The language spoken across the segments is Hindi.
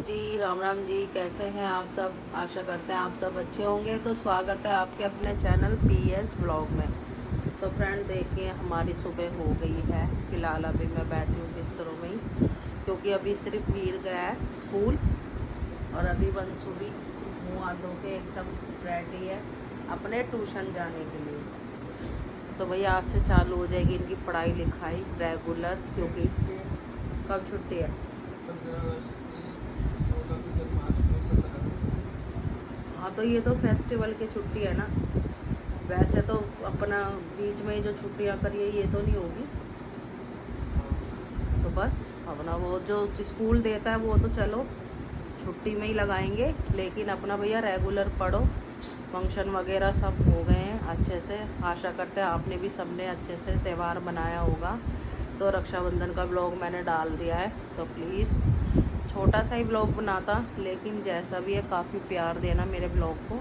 जी, राम राम जी। कैसे हैं आप सब? आशा करते हैं आप सब अच्छे होंगे। तो स्वागत है आपके अपने चैनल पीएस ब्लॉग में। तो फ्रेंड देखिए, हमारी सुबह हो गई है। फ़िलहाल अभी मैं बैठी हूँ बिस्तरों में ही, क्योंकि अभी सिर्फ वीर गया है स्कूल और अभी वंशु भी मुँह हाथ धो के एकदम रेडी है अपने ट्यूशन जाने के लिए। तो भैया आज से चालू हो जाएगी इनकी पढ़ाई लिखाई रेगुलर, क्योंकि कब छुट्टी है? 15 अगस्त की, 16 की जन्माष्टमी, 17 हाँ, तो ये तो फेस्टिवल की छुट्टी है ना। वैसे तो अपना बीच में ही जो छुट्टियां करिए ये तो नहीं होगी। तो बस अपना वो जो स्कूल देता है वो तो चलो छुट्टी में ही लगाएंगे, लेकिन अपना भैया रेगुलर पढ़ो। फंक्शन वगैरह सब हो गए हैं अच्छे से। आशा करते हैं आपने भी सबने अच्छे से त्यौहार मनाया होगा। तो रक्षाबंधन का ब्लॉग मैंने डाल दिया है, तो प्लीज़ छोटा सा ही ब्लॉग बनाता, लेकिन जैसा भी है काफ़ी प्यार देना मेरे ब्लॉग को।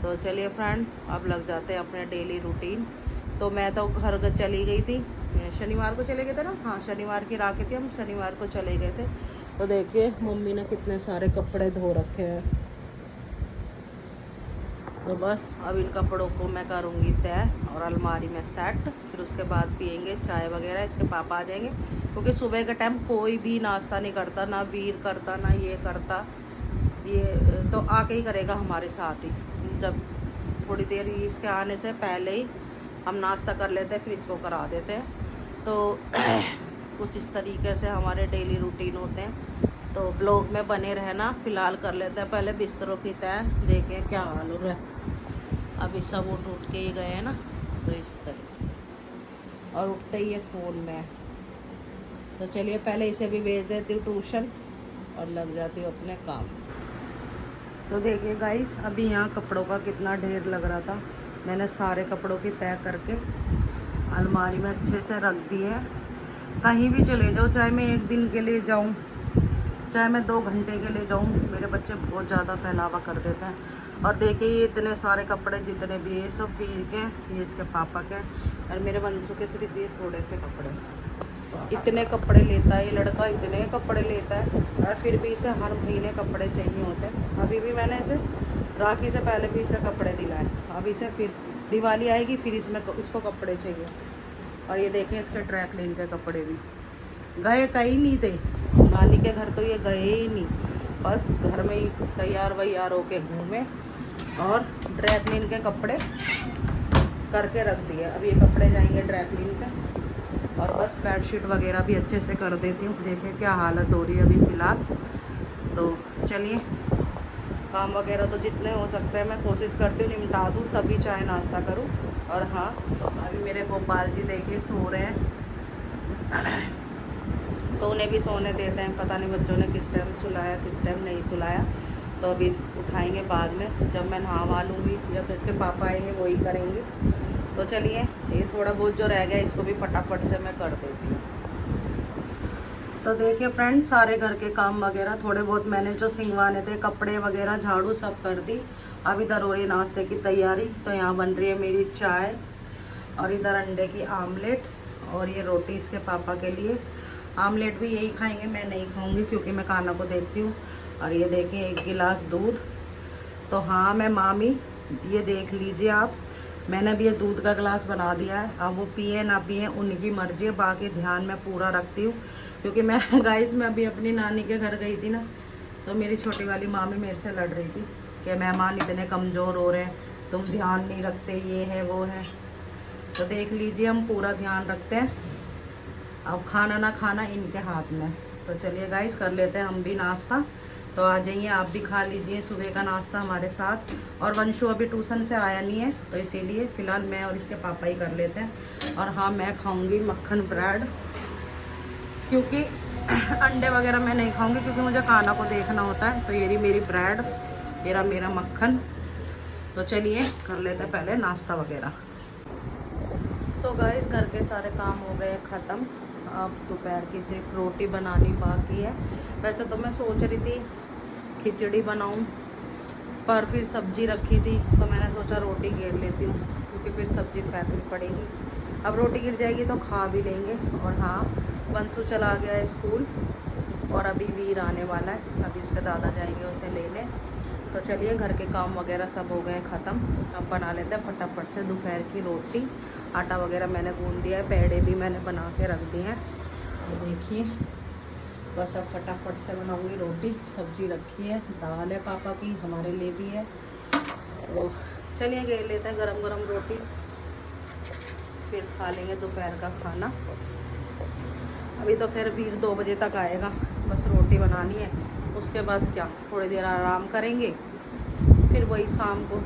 तो चलिए फ्रेंड, अब लग जाते हैं अपने डेली रूटीन। तो मैं तो घर चली गई थी, शनिवार को चले गए थे ना। हाँ, शनिवार की रात थी, हम शनिवार को चले गए थे। तो देखिए मम्मी ने कितने सारे कपड़े धो रखे हैं। तो बस अब इन कपड़ों को मैं करूँगी तय और अलमारी में सेट। फिर उसके बाद पियेंगे चाय वगैरह, इसके पापा आ जाएंगे, क्योंकि सुबह के टाइम कोई भी नाश्ता नहीं करता, ना वीर करता ना ये करता। ये तो आके ही करेगा हमारे साथ ही। जब थोड़ी देर इसके आने से पहले ही हम नाश्ता कर लेते हैं, फिर इसको करा देते हैं। तो कुछ इस तरीके से हमारे डेली रूटीन होते हैं। तो ब्लॉग में बने रहना। फ़िलहाल कर लेते हैं पहले बिस्तरों की तय, देखें क्या हाल हो रहा है। अभी सब उठ के ही गए हैं ना, तो इस तरह और उठते ही है फ़ोन में। तो चलिए पहले इसे भी भेज देती हूँ ट्यूशन और लग जाती हूँ अपने काम। तो देखिए गाइस, अभी यहाँ कपड़ों का कितना ढेर लग रहा था। मैंने सारे कपड़ों की तय करके अलमारी में अच्छे से रख दी है। कहीं भी चले जाओ, चाहे मैं एक दिन के लिए जाऊँ, चाहे मैं 2 घंटे के लिए जाऊँ, मेरे बच्चे बहुत ज़्यादा फैलावा कर देते हैं। और देखिए ये इतने सारे कपड़े जितने भी ये सब वीर के, ये इसके पापा के, और मेरे वंशु के सिर्फ ये थोड़े से कपड़े। इतने कपड़े लेता है ये लड़का, इतने कपड़े लेता है, और फिर भी इसे हर महीने कपड़े चाहिए होते हैं। अभी भी मैंने इसे राखी से पहले भी इसे कपड़े दिलाए। अब इसे फिर दिवाली आएगी, फिर इसको कपड़े चाहिए। और ये देखें इसके ड्राई क्लीन के कपड़े भी गए कहीं नहीं थे। नानी के घर तो ये गए ही नहीं, बस घर में ही तैयार वैयार होके घूमे और ड्राई क्लीन के कपड़े करके रख दिए। अब ये कपड़े जाएंगे ड्राई क्लीन पे, और बस बेडशीट वगैरह भी अच्छे से कर देती हूँ। देखिए क्या हालत हो रही है अभी फ़िलहाल। तो चलिए काम वगैरह तो जितने हो सकते हैं मैं कोशिश करती हूँ निपटा दूँ, तभी चाय नाश्ता करूँ। और हाँ, अभी मेरे गोपाल जी देखिए सो रहे हैं, तो उन्हें भी सोने देते हैं। पता नहीं बच्चों ने किस टाइम सुलाया किस टाइम नहीं सुलाया, तो अभी उठाएंगे बाद में जब मैं नहा लूँगी, या तो इसके पापा आएंगे वही करेंगे। तो चलिए ये थोड़ा बहुत जो रह गया इसको भी फटाफट से मैं कर देती हूँ। तो देखिए फ्रेंड, सारे घर के काम वगैरह थोड़े बहुत मैंने जो सिंगवाने थे, कपड़े वगैरह झाड़ू सब कर दी। अब इधर हो रही नाश्ते की तैयारी। तो यहाँ बन रही है मेरी चाय, और इधर अंडे की आमलेट, और ये रोटी इसके पापा के लिए। आमलेट भी यही खाएंगे, मैं नहीं खाऊंगी क्योंकि मैं खाना को देखती हूँ। और ये देखिए 1 गिलास दूध। तो हाँ मैं मामी, ये देख लीजिए आप, मैंने भी ये दूध का गिलास बना दिया है। अब वो पिए ना पिए उनकी मर्जी है, बाकी ध्यान मैं पूरा रखती हूँ। क्योंकि मैं गाइस मैं अभी अपनी नानी के घर गई थी ना, तो मेरी छोटी वाली मामी मेरे से लड़ रही थी कि मेहमान इतने कमज़ोर हो रहे हैं, तुम ध्यान नहीं रखते, ये है वो है। तो देख लीजिए हम पूरा ध्यान रखते हैं। अब खाना ना खाना इनके हाथ में। तो चलिए गाइस कर लेते हैं हम भी नाश्ता। तो आ जाइए आप भी खा लीजिए सुबह का नाश्ता हमारे साथ। और वंशु अभी ट्यूशन से आया नहीं है, तो इसीलिए फ़िलहाल मैं और इसके पापा ही कर लेते हैं। और हाँ मैं खाऊंगी मक्खन ब्रेड, क्योंकि अंडे वगैरह मैं नहीं खाऊंगी, क्योंकि मुझे खाना को देखना होता है। तो ये रही मेरी ब्रेड, मेरा मक्खन। तो चलिए कर लेते हैं पहले नाश्ता वगैरह। सो गाइस घर के सारे काम हो गए ख़त्म। अब दोपहर की सिर्फ रोटी बनानी बाकी है। वैसे तो मैं सोच रही थी खिचड़ी बनाऊं, पर फिर सब्जी रखी थी तो मैंने सोचा रोटी घेर लेती हूँ, क्योंकि फिर सब्जी फेंकनी पड़ेगी। अब रोटी गिर जाएगी तो खा भी लेंगे। और हाँ, वंशु चला गया है स्कूल, और अभी वीर आने वाला है, अभी उसके दादा जाएंगे उसे लेने। तो चलिए घर के काम वगैरह सब हो गए ख़त्म। अब बना लेते हैं फटाफट से दोपहर की रोटी। आटा वगैरह मैंने गूंद दिया है, पेड़े भी मैंने बना के रख दिए हैं। ये देखिए, बस अब फटाफट से बनाऊंगी रोटी। सब्जी रखी है, दाल है पापा की, हमारे लिए भी है। तो चलिए ले लेते हैं गरम गरम रोटी, फिर खा लेंगे दोपहर का खाना। अभी तो फिर वीर 2 बजे तक आएगा, बस रोटी बनानी है। उसके बाद क्या, थोड़ी देर आराम करेंगे, फिर वही शाम को।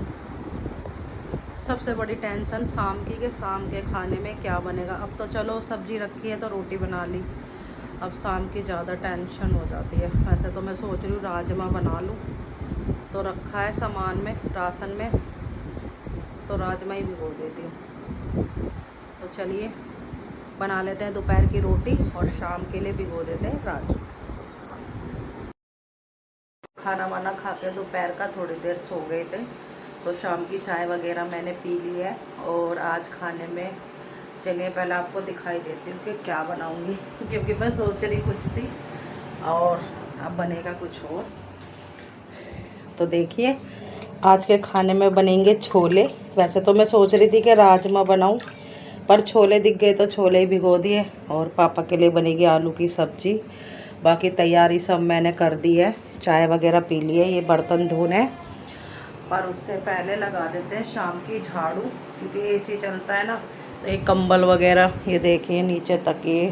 सबसे बड़ी टेंशन शाम की, कि शाम के खाने में क्या बनेगा। अब तो चलो सब्जी रखी है तो रोटी बना ली, अब शाम की ज़्यादा टेंशन हो जाती है। वैसे तो मैं सोच रही हूँ राजमा बना लूँ, तो रखा है सामान में, राशन में, तो राजमा ही भिगो देती हूँ। तो चलिए बना लेते हैं दोपहर की रोटी और शाम के लिए भिगो देते हैं राजमा। खाना वाना खा के दोपहर का थोड़ी देर सो गए थे, तो शाम की चाय वगैरह मैंने पी ली है। और आज खाने में चलिए पहले आपको दिखाई देती हूँ कि क्या बनाऊँगी, क्योंकि मैं सोच रही कुछ थी और अब बनेगा कुछ और। तो देखिए आज के खाने में बनेंगे छोले। वैसे तो मैं सोच रही थी कि राजमा बनाऊँ, पर छोले दिख गए तो छोले ही भिगो दिए। और पापा के लिए बनेगी आलू की सब्ज़ी। बाकी तैयारी सब मैंने कर दी है, चाय वगैरह पी ली है, ये बर्तन धोने हैं। पर उससे पहले लगा देते हैं शाम की झाड़ू, क्योंकि एसी चलता है ना, तो एक कंबल वगैरह ये देखिए नीचे तकिए,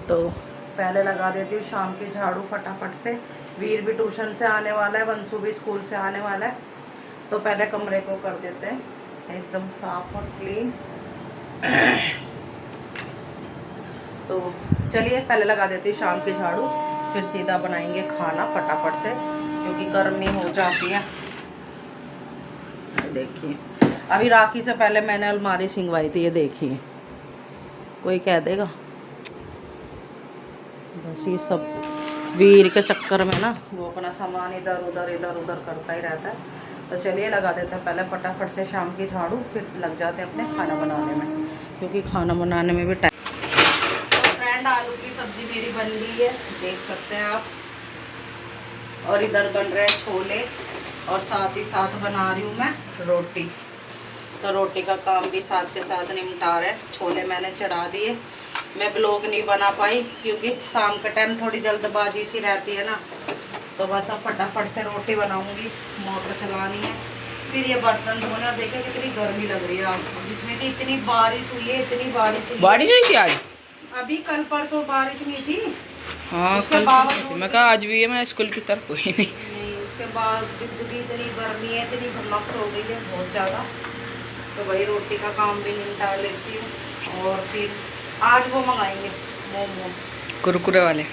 तो पहले लगा देती हूँ शाम की झाड़ू फटाफट से। वीर भी ट्यूशन से आने वाला है, वंशु भी स्कूल से आने वाला है, तो पहले कमरे को कर देते हैं एकदम साफ और क्लीन। तो चलिए पहले लगा देती हूँ शाम की झाड़ू, फिर सीधा बनाएंगे खाना फटाफट से, क्योंकि गर्मी हो जाती है। देखिए अभी राखी से पहले मैंने अलमारी सिंगवाई थी, ये देखिए, कोई कह देगा। बस ये सब वीर के चक्कर में ना, वो अपना सामान इधर उधर करता ही रहता है। तो चलिए लगा देते हैं पहले फटाफट से शाम की झाड़ू, फिर लग जाते हैं अपने खाना बनाने में, क्योंकि खाना बनाने में भी टाइम। तो फ्रेंड आलू की सब्ज़ी मेरी बन गई है, देख सकते हैं आप। और इधर बन रहे हैं छोले, और साथ ही साथ बना रही हूँ मैं रोटी। तो रोटी का काम भी साथ के साथ निपटा रहे। छोले मैंने चढ़ा दिए। मैं ब्लॉग नहीं बना पाई, क्योंकि शाम के टाइम थोड़ी जल्दबाजी सी रहती है ना, तो बस अब फटाफट से रोटी बनाऊंगी, मोटर चलानी है, फिर ये बर्तन धोने। और देखिए कितनी गर्मी लग रही है आपको, जिसमें कि इतनी बारिश हुई है, इतनी बारिश हुई थी आज। अभी कल परसों बारिश नहीं थी। हाँ उसके बाद मैं कहा आज भी है, मैं स्कूल की तरफ कोई नहीं। उसके बाद भी इतनी गर्मी है, इतनी भमक हो गई है बहुत ज़्यादा। तो वही रोटी का काम भी निपटा लेती हूँ। और फिर आज वो मंगाएंगे मोमोज, कुरकुरे वाले।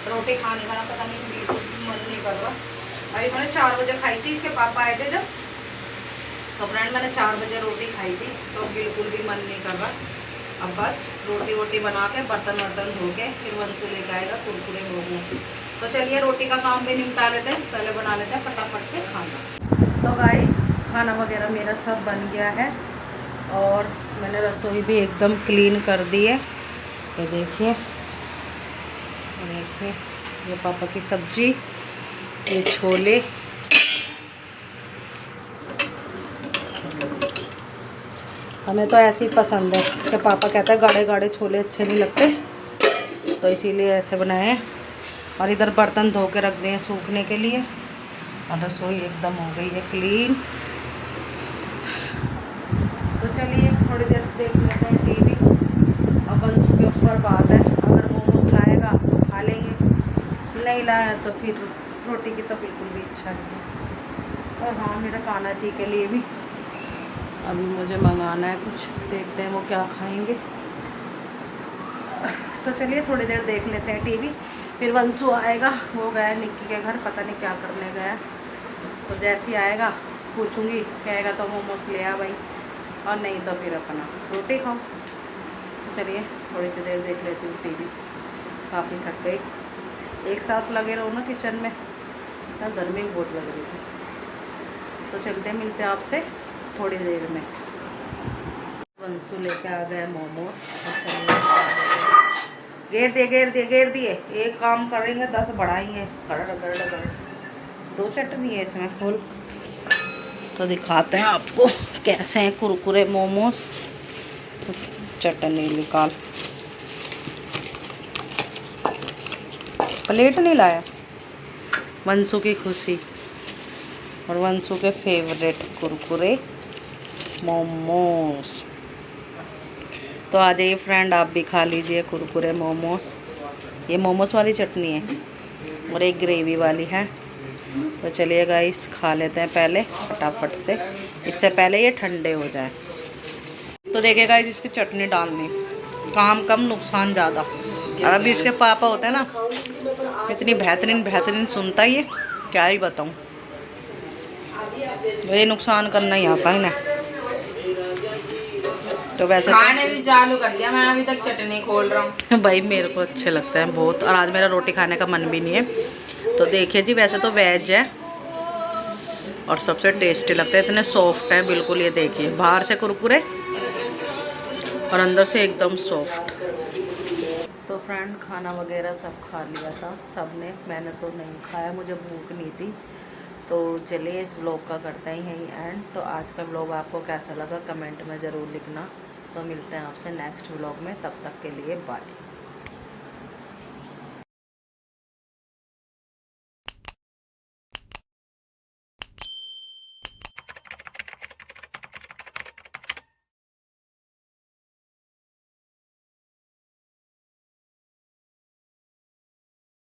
रोटी खाने का ना पता नहीं बिल्कुल मन नहीं कर रहा। अभी मैंने 4 बजे खाई थी, इसके पापा आए थे जब, तो फ्रेंड मैंने 4 बजे रोटी खाई थी, तो बिल्कुल भी मन नहीं कर रहा। अब बस रोटी वोटी बना के बर्तन वर्तन धो के फिर वंशु लेके आएगा कुरकुरे मोमो। तो चलिए रोटी का काम भी निपटा लेते हैं, पहले बना लेते हैं फटाफट से खाना। तो गाइस खाना वगैरह मेरा सब बन गया है, और मैंने रसोई भी एकदम क्लीन कर दी है। ये देखिए ये पापा की सब्जी, ये छोले, हमें तो ऐसे ही पसंद है। इसके पापा कहते हैं गाढ़े गाढ़े छोले अच्छे नहीं लगते, तो इसीलिए ऐसे बनाए हैं। और इधर बर्तन धो के रख दिए सूखने के लिए, और रसोई एकदम हो गई है क्लीन। तो चलिए थोड़ी देर देख लेते हैं टीवी। अब वंशु के ऊपर बात है, अगर मोमोज लाएगा तो खा लेंगे, नहीं लाया तो फिर रोटी की तो बिल्कुल भी इच्छा नहीं है। और हाँ, मेरे कान्हा जी के लिए भी अभी मुझे मंगाना है कुछ, देखते हैं वो क्या खाएंगे। तो चलिए थोड़ी देर देख लेते हैं टीवी, फिर वंशु आएगा, वो गया निक्की के घर, पता नहीं क्या करने गया। तो जैसे ही आएगा पूछूंगी, कहेगा तो मोमोज ले आ भाई, और नहीं तो फिर अपना रोटी खाओ। तो चलिए थोड़ी सी देर देख लेती हूँ टीवी, काफ़ी थक गई। एक साथ लगे रहो ना किचन में, ना गर्मी बहुत लग रही थी। तो चलते मिलते हैं आपसे थोड़ी देर में। वंशु लेके आ गया मोमोज, घेर दिए। एक काम करेंगे 10 बढ़ाएंगे। दो चटनी है इसमें फुल। तो दिखाते हैं आपको कैसे हैं कुरकुरे मोमोज। तो चटनी निकाल, प्लेट नहीं लाया। वंशु की खुशी और वंशु के फेवरेट कुरकुरे मोमोज। तो आ जाइए फ्रेंड, आप भी खा लीजिए कुरकुरे मोमोज। ये मोमोज वाली चटनी है और एक ग्रेवी वाली है। तो चलिए गाइस खा लेते हैं पहले फटाफट से, इससे पहले ये ठंडे हो जाए। तो देखिए गाइस, इसकी चटनी डालनी, काम कम नुकसान ज़्यादा। और अभी इसके पापा होते हैं ना, इतनी बेहतरीन सुनता ही है, क्या ही बताऊँ। ये नुकसान करना ही आता है ना। तो वैसे खाने भी चालू कर दिया, मैं अभी तक चटनी खोल रहा हूँ। भाई मेरे को अच्छे लगते हैं बहुत, और आज मेरा रोटी खाने का मन भी नहीं है। तो देखिए जी, वैसे तो वेज है और सबसे टेस्टी लगते हैं, इतने सॉफ्ट है बिल्कुल। ये देखिए, बाहर से कुरकुरे और अंदर से एकदम सॉफ्ट। तो फ्रेंड खाना वगैरह सब खा लिया था सब ने, मैंने तो नहीं खाया, मुझे भूख नहीं थी। तो चलिए इस व्लॉग का करते हैं यहीं एंड। तो आज का व्लॉग आपको कैसा लगा कमेंट में ज़रूर लिखना। तो मिलते हैं आपसे नेक्स्ट व्लॉग में, तब तक के लिए बाय।